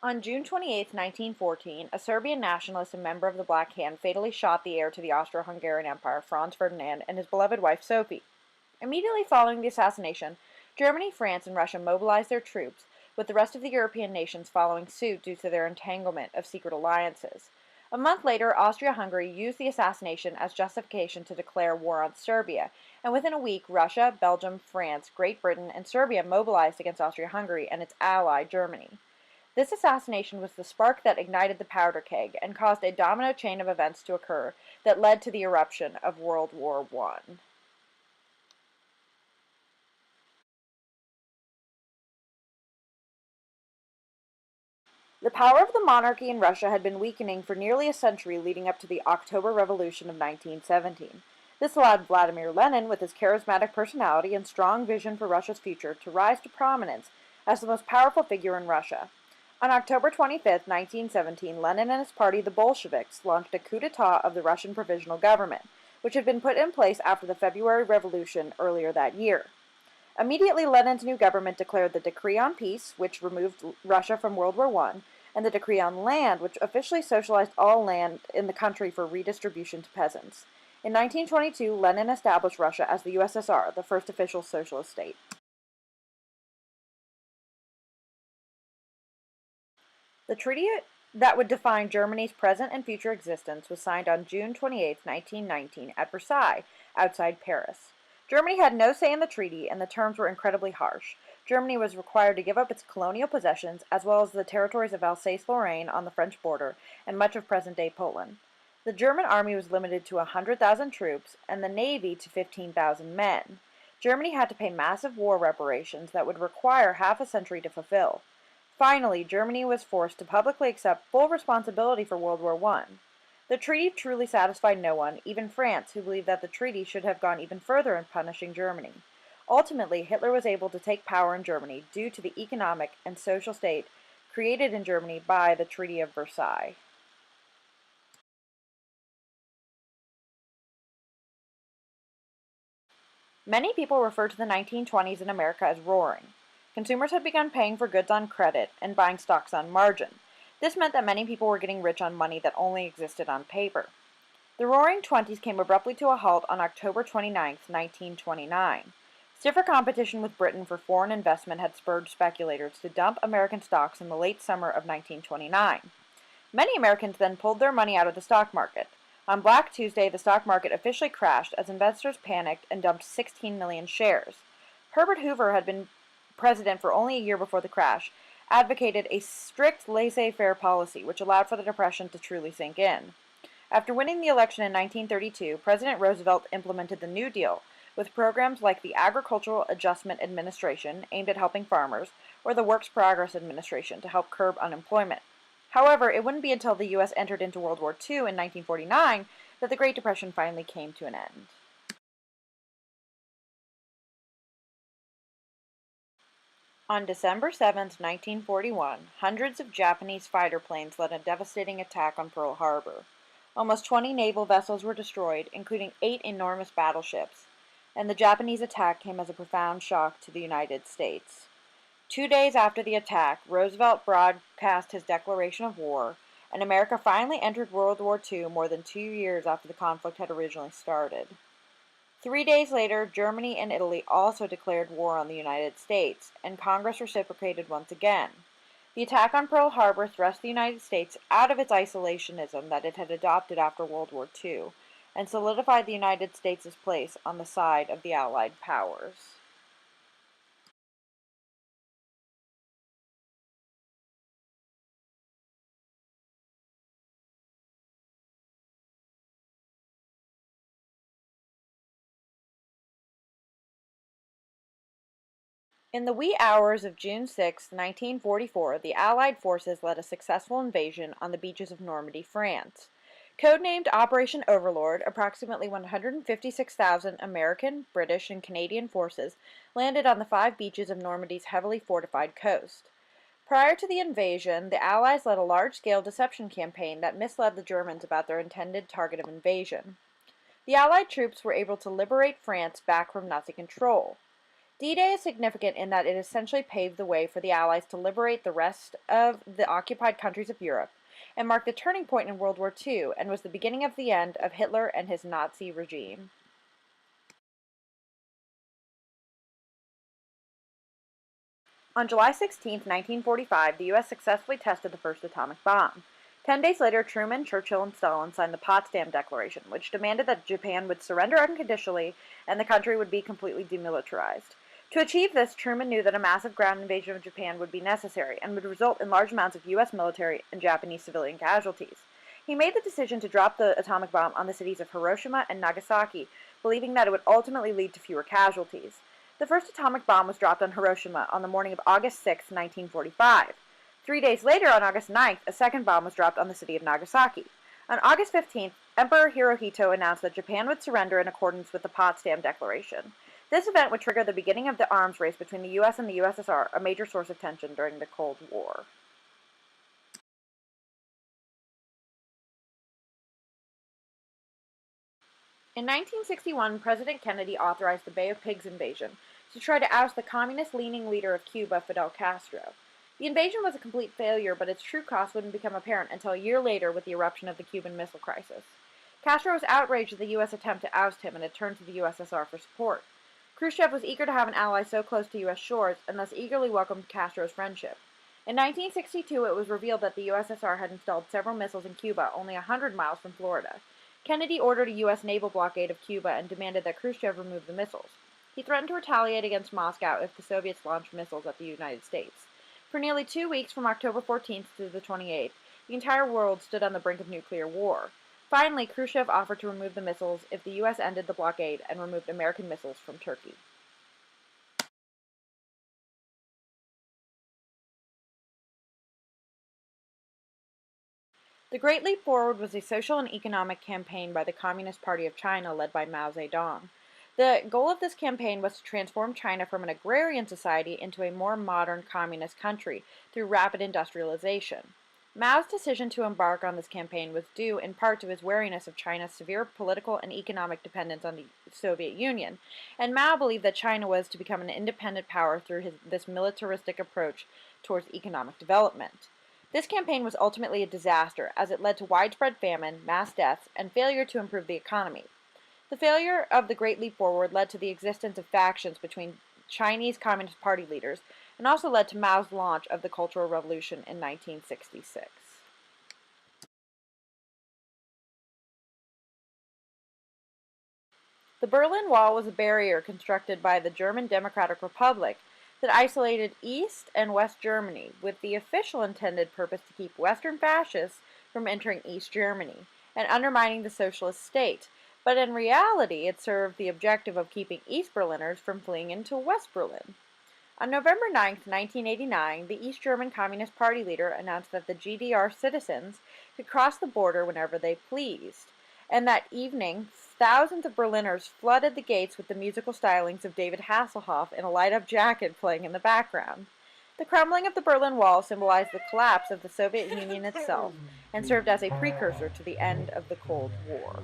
On June 28, 1914, a Serbian nationalist and member of the Black Hand fatally shot the heir to the Austro-Hungarian Empire, Franz Ferdinand, and his beloved wife Sophie. Immediately following the assassination, Germany, France, and Russia mobilized their troops, with the rest of the European nations following suit due to their entanglement of secret alliances. A month later, Austria-Hungary used the assassination as justification to declare war on Serbia, and within a week, Russia, Belgium, France, Great Britain, and Serbia mobilized against Austria-Hungary and its ally, Germany. This assassination was the spark that ignited the powder keg and caused a domino chain of events to occur that led to the eruption of World War I. The power of the monarchy in Russia had been weakening for nearly a century leading up to the October Revolution of 1917. This allowed Vladimir Lenin, with his charismatic personality and strong vision for Russia's future, to rise to prominence as the most powerful figure in Russia. On October 25, 1917, Lenin and his party, the Bolsheviks, launched a coup d'état of the Russian Provisional Government, which had been put in place after the February Revolution earlier that year. Immediately, Lenin's new government declared the Decree on Peace, which removed Russia from World War I, and the Decree on Land, which officially socialized all land in the country for redistribution to peasants. In 1922, Lenin established Russia as the USSR, the first official socialist state. The treaty that would define Germany's present and future existence was signed on June 28, 1919, at Versailles, outside Paris. Germany had no say in the treaty, and the terms were incredibly harsh. Germany was required to give up its colonial possessions, as well as the territories of Alsace-Lorraine on the French border, and much of present-day Poland. The German army was limited to 100,000 troops, and the navy to 15,000 men. Germany had to pay massive war reparations that would require half a century to fulfill. Finally, Germany was forced to publicly accept full responsibility for World War I. The treaty truly satisfied no one, even France, who believed that the treaty should have gone even further in punishing Germany. Ultimately, Hitler was able to take power in Germany due to the economic and social state created in Germany by the Treaty of Versailles. Many people refer to the 1920s in America as roaring. Consumers had begun paying for goods on credit and buying stocks on margin. This meant that many people were getting rich on money that only existed on paper. The Roaring Twenties came abruptly to a halt on October 29, 1929. Stiffer competition with Britain for foreign investment had spurred speculators to dump American stocks in the late summer of 1929. Many Americans then pulled their money out of the stock market. On Black Tuesday, the stock market officially crashed as investors panicked and dumped 16 million shares. Herbert Hoover had been president for only a year before the crash, advocated a strict laissez-faire policy which allowed for the Depression to truly sink in. After winning the election in 1932, President Roosevelt implemented the New Deal, with programs like the Agricultural Adjustment Administration, aimed at helping farmers, or the Works Progress Administration to help curb unemployment. However, it wouldn't be until the U.S. entered into World War II in 1949 that the Great Depression finally came to an end. On December 7, 1941, hundreds of Japanese fighter planes led a devastating attack on Pearl Harbor. Almost 20 naval vessels were destroyed, including 8 enormous battleships, and the Japanese attack came as a profound shock to the United States. 2 days after the attack, Roosevelt broadcast his declaration of war, and America finally entered World War II more than 2 years after the conflict had originally started. 3 days later, Germany and Italy also declared war on the United States, and Congress reciprocated once again. The attack on Pearl Harbor thrust the United States out of its isolationism that it had adopted after World War II, and solidified the United States' place on the side of the Allied powers. In the wee hours of June 6, 1944, the Allied forces led a successful invasion on the beaches of Normandy, France. Codenamed Operation Overlord, approximately 156,000 American, British, and Canadian forces landed on the 5 beaches of Normandy's heavily fortified coast. Prior to the invasion, the Allies led a large-scale deception campaign that misled the Germans about their intended target of invasion. The Allied troops were able to liberate France back from Nazi control. D-Day is significant in that it essentially paved the way for the Allies to liberate the rest of the occupied countries of Europe and marked a turning point in World War II and was the beginning of the end of Hitler and his Nazi regime. On July 16, 1945, the U.S. successfully tested the first atomic bomb. 10 days later, Truman, Churchill, and Stalin signed the Potsdam Declaration, which demanded that Japan would surrender unconditionally and the country would be completely demilitarized. To achieve this, Truman knew that a massive ground invasion of Japan would be necessary and would result in large amounts of U.S. military and Japanese civilian casualties. He made the decision to drop the atomic bomb on the cities of Hiroshima and Nagasaki, believing that it would ultimately lead to fewer casualties. The first atomic bomb was dropped on Hiroshima on the morning of August 6, 1945. 3 days later, on August 9th, a second bomb was dropped on the city of Nagasaki. On August 15th, Emperor Hirohito announced that Japan would surrender in accordance with the Potsdam Declaration. This event would trigger the beginning of the arms race between the U.S. and the USSR, a major source of tension during the Cold War. In 1961, President Kennedy authorized the Bay of Pigs invasion to try to oust the communist-leaning leader of Cuba, Fidel Castro. The invasion was a complete failure, but its true cost wouldn't become apparent until a year later with the eruption of the Cuban Missile Crisis. Castro was outraged at the U.S. attempt to oust him and had turned to the USSR for support. Khrushchev was eager to have an ally so close to U.S. shores and thus eagerly welcomed Castro's friendship. In 1962, it was revealed that the USSR had installed several missiles in Cuba, only 100 miles from Florida. Kennedy ordered a U.S. naval blockade of Cuba and demanded that Khrushchev remove the missiles. He threatened to retaliate against Moscow if the Soviets launched missiles at the United States. For nearly 2 weeks, from October 14th to the 28th, the entire world stood on the brink of nuclear war. Finally, Khrushchev offered to remove the missiles if the U.S. ended the blockade and removed American missiles from Turkey. The Great Leap Forward was a social and economic campaign by the Communist Party of China led by Mao Zedong. The goal of this campaign was to transform China from an agrarian society into a more modern communist country through rapid industrialization. Mao's decision to embark on this campaign was due in part to his wariness of China's severe political and economic dependence on the Soviet Union, and Mao believed that China was to become an independent power through this militaristic approach towards economic development. This campaign was ultimately a disaster, as it led to widespread famine, mass deaths, and failure to improve the economy. The failure of the Great Leap Forward led to the existence of factions between Chinese Communist Party leaders, and also led to Mao's launch of the Cultural Revolution in 1966. The Berlin Wall was a barrier constructed by the German Democratic Republic that isolated East and West Germany, with the official intended purpose to keep Western fascists from entering East Germany and undermining the socialist state, but in reality it served the objective of keeping East Berliners from fleeing into West Berlin. On November 9, 1989, the East German Communist Party leader announced that the GDR citizens could cross the border whenever they pleased, and that evening thousands of Berliners flooded the gates with the musical stylings of David Hasselhoff in a light-up jacket playing in the background. The crumbling of the Berlin Wall symbolized the collapse of the Soviet Union itself and served as a precursor to the end of the Cold War.